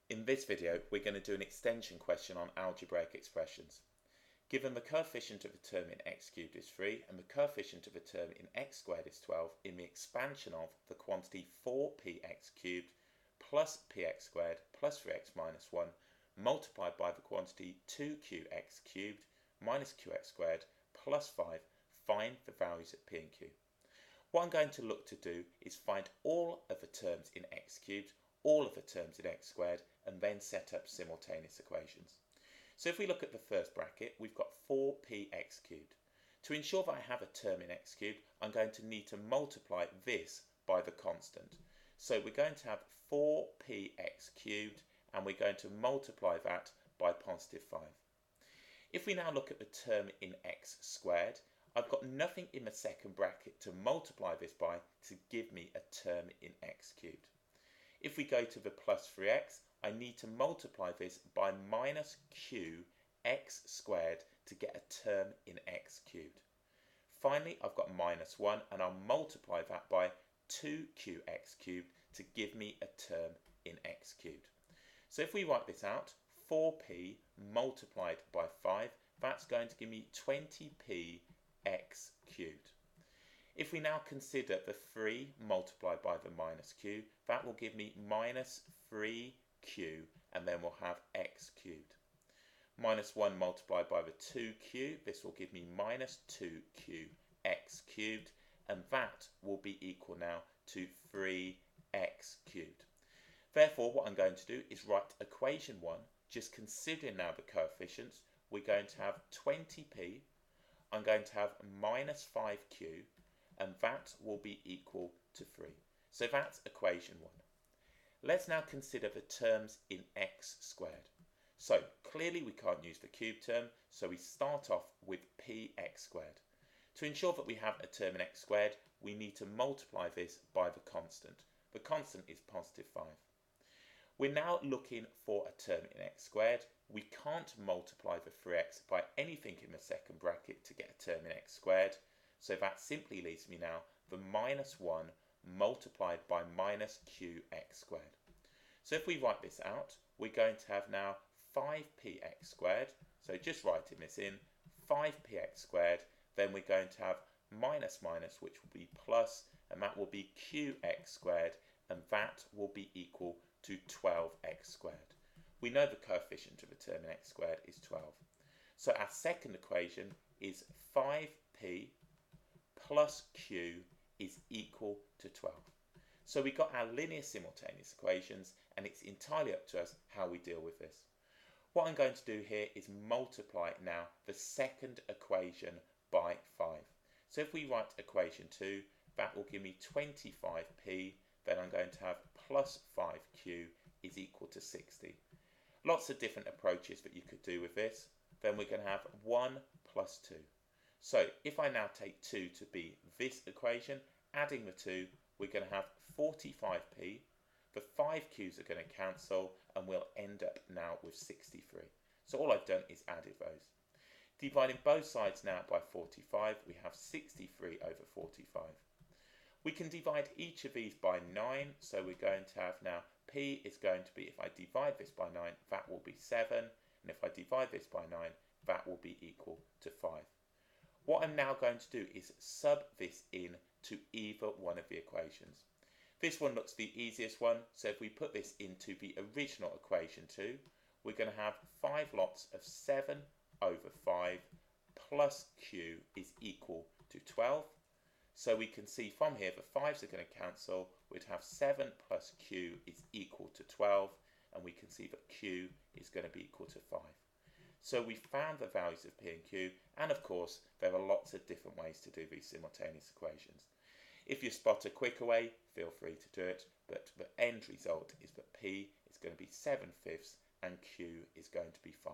In this video, we're going to do an extension question on algebraic expressions. Given the coefficient of a term in x cubed is 3 and the coefficient of a term in x squared is 12 in the expansion of the quantity 4px cubed plus px squared plus 3x minus 1 multiplied by the quantity 2qx cubed minus qx squared plus 5, find the values at p and q. What I'm going to look to do is find all of the terms in x cubed, all of the terms in x squared, and then set up simultaneous equations. So if we look at the first bracket, we've got 4px cubed. To ensure that I have a term in x cubed, I'm going to need to multiply this by the constant. So we're going to have 4px cubed, and we're going to multiply that by positive 5. If we now look at the term in x squared, I've got nothing in the second bracket to multiply this by to give me a term in x cubed. If we go to the plus 3x, I need to multiply this by minus qx squared to get a term in x cubed. Finally, I've got minus 1 and I'll multiply that by 2qx cubed to give me a term in x cubed. So if we write this out, 4p multiplied by 5, that's going to give me 20p x cubed. If we now consider the 3 multiplied by the minus q, that will give me minus 3q, and then we'll have x cubed. Minus 1 multiplied by the 2q, this will give me minus 2qx cubed, and that will be equal now to 3x cubed. Therefore, what I'm going to do is write equation 1, just considering now the coefficients. We're going to have 20p, I'm going to have minus 5q, and that will be equal to 3. So that's equation 1. Let's now consider the terms in x squared. So clearly we can't use the cube term, so we start off with px squared. To ensure that we have a term in x squared, we need to multiply this by the constant. The constant is positive 5. We're now looking for a term in x squared. We can't multiply the 3x by anything in the second bracket to get a term in x squared. So that simply leaves me now the minus 1 multiplied by minus qx squared. So if we write this out, we're going to have now 5px squared. So just writing this in, 5px squared, then we're going to have minus minus, which will be plus, and that will be qx squared, and that will be equal to 12x squared. We know the coefficient of a term in x squared is 12. So our second equation is 5p plus q is equal to 12. So we got our linear simultaneous equations, and it's entirely up to us how we deal with this. What I'm going to do here is multiply now the second equation by 5. So if we write equation 2, that will give me 25p, then I'm going to have plus 5q is equal to 60. Lots of different approaches that you could do with this. Then we're going to have 1 plus 2. So if I now take 2 to be this equation, adding the 2, we're going to have 45p. The 5q's are going to cancel, and we'll end up now with 63. So all I've done is added those. Dividing both sides now by 45, we have 63 over 45. We can divide each of these by 9, so we're going to have now p is going to be, if I divide this by 9, that will be 7, and if I divide this by 9, that will be equal to 5. What I'm now going to do is sub this in to either one of the equations. This one looks the easiest one, so if we put this into the original equation 2, we're going to have 5 lots of 7 over 5 plus q is equal to 12. So we can see from here the 5's are going to cancel. We'd have 7 plus q is equal to 12, and we can see that q is going to be equal to 5. So we found the values of p and q, and of course there are lots of different ways to do these simultaneous equations. If you spot a quicker way, feel free to do it, but the end result is that p is going to be 7/5 and q is going to be 5.